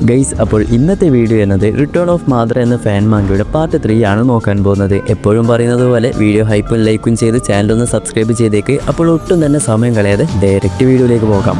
Guys, അപ്പോൾ ഇന്നത്തെ video എന്നത് റിട്ടേൺ ഓഫ് മാദ്ര എന്ന ഫാൻ മാങ്കയുടെ പാർട്ട് 3 ആണ് നോക്കാൻ പോകുന്നത്. എപ്പോഴും പറയുന്നത് പോലെ വീഡിയോ ഹൈപ്പും ലൈക്കും ചെയ്ത് ചാനൽ ഒന്ന് സബ്സ്ക്രൈബ് ചെയ്തേക്ക്. അപ്പോൾ ഒട്ടും തന്നെ സമയം കളയാതെ ഡയറക്റ്റ് വീഡിയോയിലേക്ക് പോകാം.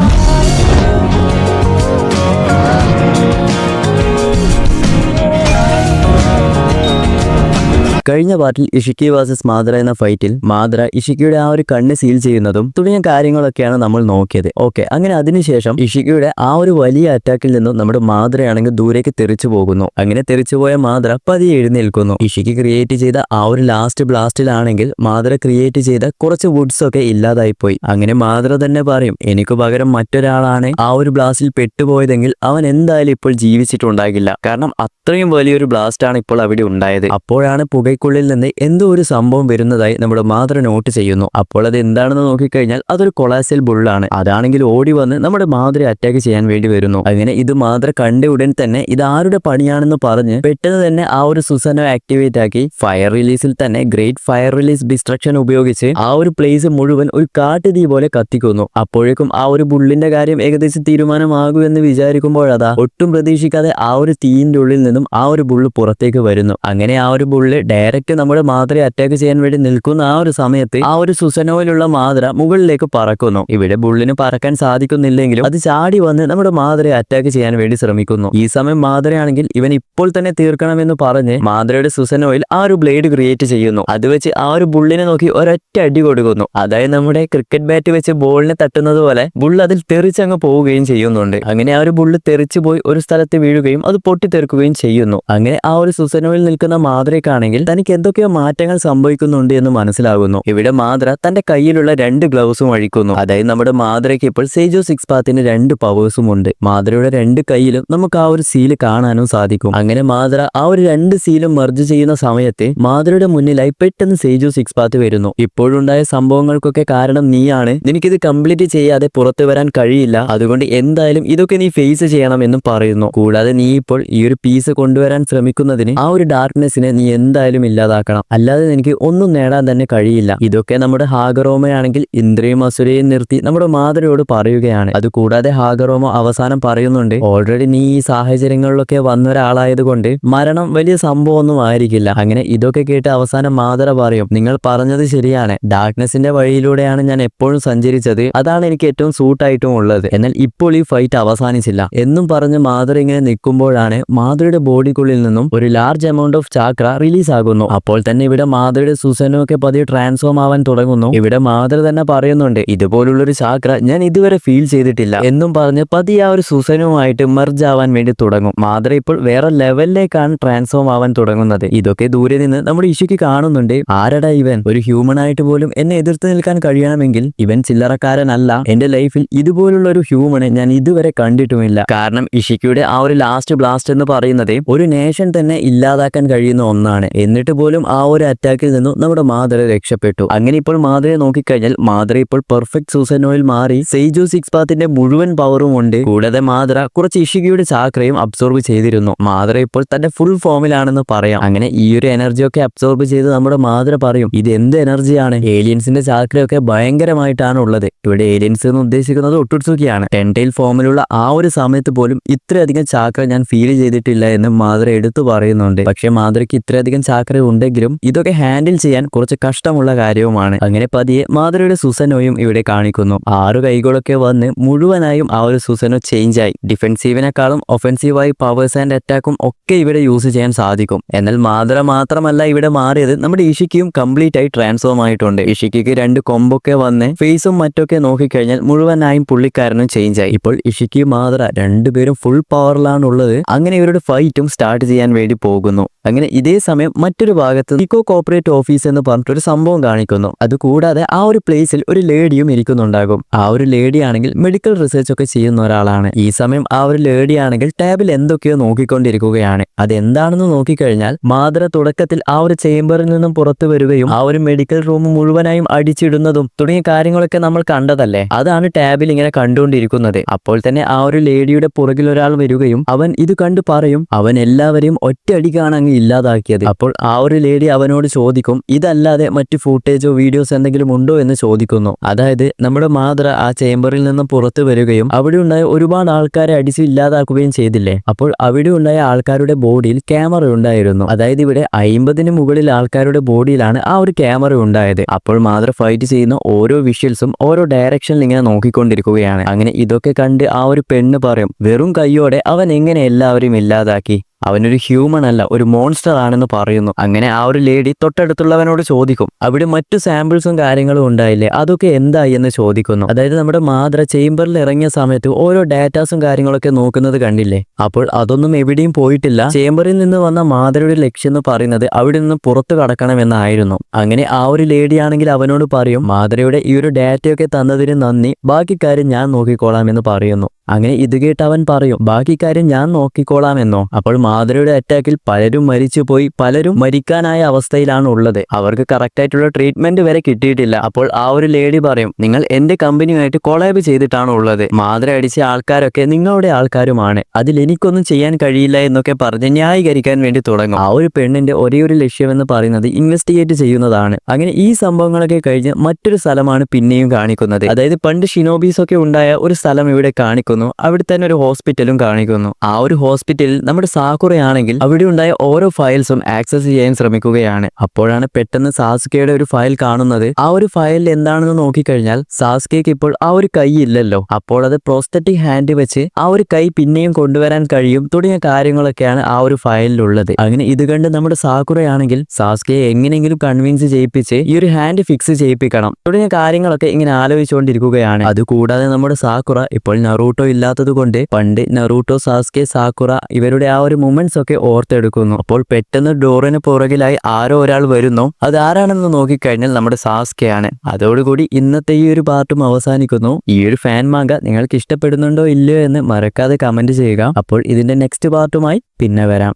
കഴിഞ്ഞ പാർട്ടിൽ ഇഷിക്കി വേഴ്സസ് മാദ്ര എന്ന ഫൈറ്റിൽ മാദ്ര ഇഷിക്കിയുടെ ആ ഒരു കണ്ണ് സീൽ ചെയ്യുന്നതും തുടങ്ങിയ കാര്യങ്ങളൊക്കെയാണ് നമ്മൾ നോക്കിയത്. ഓക്കെ, അങ്ങനെ അതിനുശേഷം ഇഷിക്കിയുടെ ആ ഒരു വലിയ അറ്റാക്കിൽ നിന്നും നമ്മുടെ മാദ്രയാണെങ്കിൽ ദൂരേക്ക് തെറിച്ചു പോകുന്നു. അങ്ങനെ തെറിച്ചുപോയ മാദ്ര പതിയെ എഴുന്നേൽക്കുന്നു. ഇഷിക്കി ക്രിയേറ്റ് ചെയ്ത ആ ഒരു ലാസ്റ്റ് ബ്ലാസ്റ്റിലാണെങ്കിൽ മാദ്ര ക്രിയേറ്റ് ചെയ്ത കുറച്ച് വുഡ്സ് ഒക്കെ ഇല്ലാതായിപ്പോയി. അങ്ങനെ മാദ്ര തന്നെ പറയും, എനിക്ക് പകരം മറ്റൊരാളാണ് ആ ഒരു ബ്ലാസ്റ്റിൽ പെട്ടുപോയതെങ്കിൽ അവൻ എന്തായാലും ഇപ്പോൾ ജീവിച്ചിട്ടുണ്ടാകില്ല. കാരണം അത്രയും വലിയൊരു ബ്ലാസ്റ്റ് ആണ് ഇപ്പോൾ അവിടെ ഉണ്ടായത്. അപ്പോഴാണ് പുകയ്ക്കുള്ളിൽ നിന്ന് എന്തോ ഒരു സംഭവം വരുന്നതായി നമ്മുടെ മാദ്ര നോട്ട് ചെയ്യുന്നു. അപ്പോൾ അത് എന്താണെന്ന് നോക്കിക്കഴിഞ്ഞാൽ അതൊരു കൊളാസിയൽ ബുള്ളാണ്. അതാണെങ്കിൽ ഓടി വന്ന് നമ്മുടെ മാദ്രയെ അറ്റാക്ക് ചെയ്യാൻ വേണ്ടി വരുന്നു. അങ്ങനെ ഇത് മാദ്ര കണ്ട ഉടൻ തന്നെ ഇത് ആരുടെ പണിയാണെന്ന് പറഞ്ഞ് പെട്ടെന്ന് തന്നെ ആ ഒരു സുസനോ ആക്ടിവേറ്റ് ആക്കി ഫയർ റിലീസിൽ തന്നെ ഗ്രേറ്റ് ഫയർ റിലീസ് ഡിസ്ട്രക്ഷൻ ഉപയോഗിച്ച് ആ ഒരു പ്ലേസ് മുഴുവൻ ഒരു കാട്ടുതീ പോലെ കത്തിക്കുന്നു. അപ്പോഴേക്കും ആ ഒരു ബുള്ളിന്റെ കാര്യം ഏകദേശം തീരുമാനമാകൂ എന്ന് വിചാരിക്കുമ്പോഴതാ ഒട്ടും പ്രതീക്ഷിക്കാതെ ആ ഒരു തീയിന്റെ ഉള്ളിൽ നിന്നും ആ ഒരു ബുള്ള് പുറത്തേക്ക് വരുന്നു. അങ്ങനെ ആ ഒരു ബുള്ള് ഡയറക്റ്റ് നമ്മുടെ മാദ്രയെ അറ്റാക്ക് ചെയ്യാൻ വേണ്ടി നിൽക്കുന്ന ആ ഒരു സമയത്ത് ആ ഒരു സുസനോയിലുള്ള മാദ്ര മുകളിലേക്ക് പറക്കുന്നു. ഇവിടെ ബുള്ളിന് പറക്കാൻ സാധിക്കുന്നില്ലെങ്കിലും അത് ചാടി വന്ന് നമ്മുടെ മാദ്രയെ അറ്റാക്ക് ചെയ്യാൻ വേണ്ടി ശ്രമിക്കുന്നു. ഈ സമയം മാദ്രയാണെങ്കിൽ ഇവൻ ഇപ്പോൾ തന്നെ തീർക്കണമെന്ന് പറഞ്ഞ് മാദ്രയുടെ സുസനോയിൽ ആ ഒരു ബ്ലേഡ് ക്രിയേറ്റ് ചെയ്യുന്നു. അത് വെച്ച് ആ ഒരു ബുള്ളിനെ നോക്കി ഒരൊറ്റ അടി കൊടുക്കുന്നു. അതായത് നമ്മുടെ ക്രിക്കറ്റ് ബാറ്റ് വെച്ച് ബോളിനെ തട്ടുന്നത് പോലെ ബുള്ള് അതിൽ തെറിച്ചങ്ങ് പോവുകയും ചെയ്യുന്നുണ്ട്. അങ്ങനെ ആ ഒരു ബുള്ള് തെറിച്ചു പോയി ഒരു സ്ഥലത്ത് വീഴുകയും അത് പൊട്ടിത്തെറിക്കുകയും ചെയ്യുന്നു. അങ്ങനെ ആ ഒരു സുസനോയിൽ നിൽക്കുന്ന മാദ്രയ്ക്കാണെങ്കിൽ തനിക്ക് എന്തൊക്കെയോ മാറ്റങ്ങൾ സംഭവിക്കുന്നുണ്ട് എന്ന് മനസ്സിലാകുന്നു. ഇവിടെ മാദ്ര തന്റെ കയ്യിലുള്ള 2 ഗ്ലൗസും അഴിക്കുന്നു. അതായത് നമ്മുടെ മാദ്രയ്ക്ക് ഇപ്പോൾ സേജോ 6 പാത്തിന് 2 പവേഴ്സും ഉണ്ട്. മാദ്രയുടെ 2 കൈയിലും നമുക്ക് ആ ഒരു സീല് കാണാനും സാധിക്കും. അങ്ങനെ മാദ്ര ആ ഒരു 2 സീലും മെർജ് ചെയ്യുന്ന സമയത്ത് മാദ്രയുടെ മുന്നിലായി പെട്ടെന്ന് സേജോ 6 പാത്ത് വരുന്നു. ഇപ്പോഴുണ്ടായ സംഭവങ്ങൾക്കൊക്കെ കാരണം നീയാണ്, നിനക്കിത് കംപ്ലീറ്റ് ചെയ്യാതെ പുറത്തു വരാൻ കഴിയില്ല, അതുകൊണ്ട് എന്തായാലും ഇതൊക്കെ നീ ഫേസ് ചെയ്യണം എന്നും പറയുന്നു. കൂടാതെ നീ ഇപ്പോൾ ഈ ഒരു പീസ് കൊണ്ടുവരാൻ ശ്രമിക്കുന്നതിന് ആ ഒരു ഡാർക്ക്നെസ്സിനെ നീ എന്തായാലും ഇല്ലാതാക്കണം, അല്ലാതെ എനിക്ക് ഒന്നും നേടാൻ തന്നെ കഴിയില്ല. ഇതൊക്കെ നമ്മുടെ ഹാഗറോമയാണെങ്കിൽ ഇന്ദ്രയും അസുരയും നിർത്തി നമ്മുടെ മാദ്രയോട് പറയുകയാണ്. അതുകൂടാതെ ഹാഗറോമ അവസാനം പറയുന്നുണ്ട്, ഓൾറെഡി നീ ഈ സാഹചര്യങ്ങളിലൊക്കെ വന്ന ഒരാളായതുകൊണ്ട് മരണം വലിയ സംഭവമൊന്നും ആയിരിക്കില്ല. അങ്ങനെ ഇതൊക്കെ കേട്ട് അവസാനം മാദ്ര പറയും, നിങ്ങൾ പറഞ്ഞത് ശരിയാണ്, ഡാർക്ക്നെസ്സിന്റെ വഴിയിലൂടെയാണ് ഞാൻ എപ്പോഴും സഞ്ചരിച്ചത്, അതാണ് എനിക്ക് ഏറ്റവും സൂട്ടായിട്ടും ഉള്ളത്. എന്നാൽ ഇപ്പോൾ ഈ ഫൈറ്റ് അവസാനിച്ചില്ല എന്നും പറഞ്ഞ് മാദ്ര ഇങ്ങനെ നിൽക്കുമ്പോഴാണ് മാദ്രയുടെ ബോഡിക്കുള്ളിൽ നിന്നും ഒരു ലാർജ് എമൗണ്ട് ഓഫ് ചാക്ര റിലീസ് ആകുന്നു. അപ്പോൾ തന്നെ ഇവിടെ മാദ്രയുടെ സുസനോ ഒക്കെ പതിയെ ട്രാൻസ്ഫോം ആവാൻ തുടങ്ങുന്നു. ഇവിടെ മാദ്ര തന്നെ പറയുന്നുണ്ട്, ഇതുപോലുള്ളൊരു ചാക്ര ഞാൻ ഇതുവരെ ഫീൽ ചെയ്തിട്ടില്ല എന്നും പറഞ്ഞ് പതിയെ ആ ഒരു സുസനുമായിട്ട് മെർജ് ആവാൻ വേണ്ടി തുടങ്ങും. മാദ്ര ഇപ്പോൾ വേറെ ലെവലിലേക്കാണ് ട്രാൻസ്ഫോം ആവാൻ തുടങ്ങുന്നത്. ഇതൊക്കെ ദൂരെ നിന്ന് നമ്മുടെ ഇഷുക്ക് കാണുന്നുണ്ട്. ആരടാ ഇവൻ, ഒരു ഹ്യൂമൻ ആയിട്ട് പോലും എന്നെ എതിർത്ത് നിൽക്കാൻ കഴിയണമെങ്കിൽ ഇവൻ ചില്ലറക്കാരനല്ല. എന്റെ ലൈഫിൽ ഇതുപോലുള്ള ഒരു ഹ്യൂമനെ ഞാൻ ഇതുവരെ കണ്ടിട്ടുമില്ല. കാരണം ഇഷിക്കിയുടെ ആ ഒരു ലാസ്റ്റ് ബ്ലാസ്റ്റ് എന്ന് പറയുന്നത് ഒരു നേഷൻ തന്നെ ഇല്ലാതാക്കാൻ കഴിയുന്ന ഒന്നാണ്. എന്നിട്ട് പോലും ആ ഒരു അറ്റാക്കിൽ നിന്നും നമ്മുടെ മാദ്ര രക്ഷപ്പെട്ടു. അങ്ങനെ ഇപ്പോൾ മാദ്രയെ നോക്കിക്കഴിഞ്ഞാൽ മാദ്ര ഇപ്പോൾ പെർഫെക്റ്റ് സൂസനോയിൽ മാറി സേജോ 6 പാത്തിന്റെ മുഴുവൻ പവറും ഉണ്ട്. കൂടാതെ മാദ്ര കുറച്ച് ഇഷിക്കിയുടെ ചാക്രയും അബ്സോർബ് ചെയ്തിരുന്നു. മാദ്ര ഇപ്പോൾ തന്റെ ഫുൾ ഫോമിലാണെന്ന് പറയാം. അങ്ങനെ ഈ ഒരു എനർജിയൊക്കെ അബ്സോർബ് ചെയ്ത് നമ്മുടെ മാദ്ര പറയും, ഇത് എന്ത് എനർജിയാണ്, ഏലിയൻസിന്റെ ചാക്രയൊക്കെ ഭയങ്കരമായിട്ടാണ് ഉള്ളത്. ഇവിടെ ഏലിയൻസ് എന്ന് ഉദ്ദേശിക്കുന്നത് ഒട്ടുട്സുക്കിയാണ്. ടെൻടൈൽ ഫോമിലുള്ള ആ ഒരു സമയത്ത് പോലും ഇത്രയധികം ചാക്ര ഞാൻ ഫീൽ ചെയ്തിട്ടില്ല എന്ന് മാദ്ര എടുത്തു പറയുന്നുണ്ട്. പക്ഷെ മാദ്രയ്ക്ക് ഇത്രയധികം ചാക്ര ഉണ്ടെങ്കിലും ഇതൊക്കെ ഹാൻഡിൽ ചെയ്യാൻ കുറച്ച് കഷ്ടമുള്ള കാര്യവുമാണ്. അങ്ങനെ പതിയെ മാദ്രയുടെ സുസനോയും ഇവിടെ കാണിക്കുന്നു. 6 കൈകളൊക്കെ വന്ന് മുഴുവനായും ആ ഒരു സുസനോ ചേഞ്ച് ആയി. ഡിഫെൻസീവിനെക്കാളും ഒഫൻസീവായി പവേഴ്സ് ആൻഡ് അറ്റാക്കും ഒക്കെ ഇവിടെ യൂസ് ചെയ്യാൻ സാധിക്കും. എന്നാൽ മാദ്ര മാത്രമല്ല ഇവിടെ മാറിയത്, നമ്മുടെ ഇഷിക്കിയും കംപ്ലീറ്റ് ആയി ട്രാൻസ്ഫോം ആയിട്ടുണ്ട്. ഇഷിക്കിക്ക് 2 കൊമ്പൊക്കെ വന്ന് ഫേസും മറ്റൊക്കെ നോക്കിക്കഴിഞ്ഞാൽ മുഴുവനായും പുള്ളിക്കാരനും ചേഞ്ച് ആയി. ഇപ്പോൾ ഇഷിക്കി മാദ്ര 2 പേരും ഫുൾ പവറിലാണ് ഉള്ളത്. അങ്ങനെ ഇവരുടെ ഫൈറ്റും സ്റ്റാർട്ട് ചെയ്യാൻ വേണ്ടി പോകുന്നു. അങ്ങനെ ഇതേ സമയം മറ്റൊരു ഭാഗത്ത് ഇക്കോ കോർപ്പറേറ്റ് ഓഫീസ് എന്ന് പറഞ്ഞിട്ടൊരു സംഭവം കാണിക്കുന്നു. അതുകൂടാതെ ആ ഒരു പ്ലേസിൽ ഒരു ലേഡിയും ഇരിക്കുന്നുണ്ടാകും. ആ ഒരു ലേഡി ആണെങ്കിൽ മെഡിക്കൽ റിസർച്ച് ഒക്കെ ചെയ്യുന്ന ഒരാളാണ്. ഈ സമയം ആ ഒരു ലേഡി ആണെങ്കിൽ ടാബിൽ എന്തൊക്കെയോ നോക്കിക്കൊണ്ടിരിക്കുകയാണ്. അതെന്താണെന്ന് നോക്കിക്കഴിഞ്ഞാൽ മാദ്ര തുടക്കത്തിൽ ആ ഒരു ചേംബറിൽ നിന്നും പുറത്തു വരികയും ആ ഒരു മെഡിക്കൽ റൂം മുഴുവനായും അടിച്ചിടുന്നതും തുടങ്ങിയ കാര്യങ്ങളൊക്കെ നമ്മൾ കണ്ടതല്ലേ, അതാണ് ടാബിൽ ഇങ്ങനെ കണ്ടുകൊണ്ടിരിക്കുന്നത്. അപ്പോൾ തന്നെ ആ ഒരു ലേഡിയുടെ പുറകിൽ ഒരാൾ വരികയും അവൻ ഇത് കണ്ടു പറയും, അവൻ എല്ലാവരെയും ഒറ്റയടിക്കാണ് അങ്ങ് ഇല്ലാതാക്കിയത്. അപ്പോൾ ആ ഒരു ലേഡി അവനോട് ചോദിക്കും, ഇതല്ലാതെ മറ്റു ഫൂട്ടേജോ വീഡിയോസ് എന്തെങ്കിലും ഉണ്ടോ എന്ന് ചോദിക്കുന്നു. അതായത് നമ്മുടെ മാതൃ ആ ചേംബറിൽ നിന്ന് പുറത്തു വരികയും അവിടെ ഉണ്ടായ ഒരുപാട് ആൾക്കാരെ അടിച്ച് ഇല്ലാതാക്കുകയും ചെയ്തില്ലേ. അപ്പോൾ അവിടെ ഉണ്ടായ ആൾക്കാരുടെ ബോഡിയിൽ ക്യാമറ ഉണ്ടായിരുന്നു. അതായത് ഇവിടെ 50-ന് മുകളിൽ ആൾക്കാരുടെ ബോഡിയിലാണ് ആ ഒരു ക്യാമറ ഉണ്ടായത്. അപ്പോൾ മാതൃ ഫൈറ്റ് ചെയ്യുന്ന ഓരോ വിഷ്വൽസും ഓരോ ഡയറക്ഷനിൽ ഇങ്ങനെ നോക്കിക്കൊണ്ടിരിക്കുകയാണ്. അങ്ങനെ ഇതൊക്കെ കണ്ട് ആ ഒരു പെണ്ണ് പറയും, വെറും കൈയോടെ അവൻ എങ്ങനെ എല്ലാവരും ഇല്ലാതാക്കി, അവനൊരു ഹ്യൂമൻ അല്ല, ഒരു മോൺസ്റ്റർ ആണെന്ന് പറയുന്നു. അങ്ങനെ ആ ഒരു ലേഡി തൊട്ടടുത്തുള്ളവനോട് ചോദിക്കും, അവിടെ മറ്റു സാമ്പിൾസും കാര്യങ്ങളും ഉണ്ടായില്ലേ, അതൊക്കെ എന്തായി എന്ന് ചോദിക്കുന്നു. അതായത് നമ്മുടെ മാതൃ ചേംബറിൽ ഇറങ്ങിയ സമയത്ത് ഓരോ ഡാറ്റാസും കാര്യങ്ങളൊക്കെ നോക്കുന്നത് കണ്ടില്ലേ. അപ്പോൾ അതൊന്നും എവിടെയും പോയിട്ടില്ല. ചേംബറിൽ നിന്ന് വന്ന മാതൃയുടെ ലക്ഷ്യം എന്ന് പറയുന്നത് അവിടെ നിന്ന് പുറത്തു കടക്കണമെന്നായിരുന്നു. അങ്ങനെ ആ ഒരു ലേഡി ആണെങ്കിൽ അവനോട് പറയും, മാതൃയുടെ ഈ ഒരു ഡാറ്റയൊക്കെ തന്നതിന് നന്ദി, ബാക്കി കാര്യം ഞാൻ നോക്കിക്കോളാം എന്ന് പറയുന്നു. അങ്ങനെ ഇത് കേട്ട് അവൻ പറയും, ബാക്കി കാര്യം ഞാൻ നോക്കിക്കോളാമെന്നോ. അപ്പോൾ മാതൃയുടെ അറ്റാക്കിൽ പലരും മരിച്ചുപോയി, പലരും മരിക്കാനായ അവസ്ഥയിലാണ് ഉള്ളത്. അവർക്ക് കറക്റ്റ് ആയിട്ടുള്ള ട്രീറ്റ്മെന്റ് വരെ കിട്ടിയിട്ടില്ല. അപ്പോൾ ആ ഒരു ലേഡി പറയും, നിങ്ങൾ എന്റെ കമ്പനിയുമായിട്ട് കൊളാബ് ചെയ്തിട്ടാണ് ഉള്ളത്, മാതൃ അടിച്ച ആൾക്കാരൊക്കെ നിങ്ങളുടെ ആൾക്കാരുമാണ്, അതിൽ എനിക്കൊന്നും ചെയ്യാൻ കഴിയില്ല എന്നൊക്കെ പറഞ്ഞ് ന്യായീകരിക്കാൻ വേണ്ടി തുടങ്ങും. ആ ഒരു പെണ്ണിന്റെ ഒരേ ഒരു ലക്ഷ്യമെന്ന് പറയുന്നത് ഇൻവെസ്റ്റിഗേറ്റ് ചെയ്യുന്നതാണ്. അങ്ങനെ ഈ സംഭവങ്ങളൊക്കെ കഴിഞ്ഞ് മറ്റൊരു സ്ഥലമാണ് പിന്നെയും കാണിക്കുന്നത്. അതായത് പണ്ട് ഷിനോബീസ് ഒക്കെ ഉണ്ടായ ഒരു സ്ഥലം ഇവിടെ കാണിക്കുന്നു. അവിടെ തന്നെ ഒരു ഹോസ്പിറ്റലും കാണിക്കുന്നു. ആ ഒരു ഹോസ്പിറ്റലിൽ നമ്മുടെ സാക്കുറയാണെങ്കിൽ അവിടെ ഉണ്ടായ ഓരോ ഫയൽസും ആക്സസ് ചെയ്യാൻ ശ്രമിക്കുകയാണ്. അപ്പോഴാണ് പെട്ടെന്ന് സാസ്കയുടെ ഒരു ഫയൽ കാണുന്നത്. ആ ഒരു ഫയലിൽ എന്താണെന്ന് നോക്കിക്കഴിഞ്ഞാൽ സാസ്കയ്ക്ക് ഇപ്പോൾ ആ ഒരു കൈ ഇല്ലല്ലോ. അപ്പോൾ അത് പ്രോസ്തറ്റിക് ഹാൻഡ് വെച്ച് ആ ഒരു കൈ പിന്നെയും കൊണ്ടുവരാൻ കഴിയും തുടങ്ങിയ കാര്യങ്ങളൊക്കെയാണ് ആ ഒരു ഫയലിലുള്ളത്. അങ്ങനെ ഇത് കണ്ട് നമ്മുടെ സാക്കുറയാണെങ്കിൽ സാസ്കയെ എങ്ങനെയെങ്കിലും കൺവിൻസ് ചെയ്യിപ്പിച്ച് ഈ ഒരു ഹാൻഡ് ഫിക്സ് ചെയ്യിപ്പിക്കണം തുടങ്ങിയ കാര്യങ്ങളൊക്കെ ഇങ്ങനെ ആലോചിച്ചുകൊണ്ടിരിക്കുകയാണ്. അതുകൂടാതെ നമ്മുടെ സാക്കുറ ഇപ്പോൾ നറൂട്ടോ ഇല്ലാത്തത് കൊണ്ട് പണ്ട് നറൂട്ടോ, സാസ്കെ, സാക്കുറ ഇവരുടെ ആ ഒരു മൊമെന്റ്സ് ഒക്കെ ഓർത്തെടുക്കുന്നു. അപ്പോൾ പെട്ടെന്ന് ഡോറിന് പുറകിലായി ആരോ ഒരാൾ വരുന്നു. അത് ആരാണെന്ന് നോക്കിക്കഴിഞ്ഞാൽ നമ്മുടെ സാസ്കെയാണ്. അതോടുകൂടി ഇന്നത്തെ ഈ ഒരു പാർട്ടും അവസാനിക്കുന്നു. ഈ ഒരു ഫാൻ മാങ്ക നിങ്ങൾക്ക് ഇഷ്ടപ്പെടുന്നുണ്ടോ ഇല്ലയോ എന്ന് മറക്കാതെ കമന്റ് ചെയ്യുക. അപ്പോൾ ഇതിന്റെ നെക്സ്റ്റ് പാർട്ടുമായി പിന്നെ വരാം.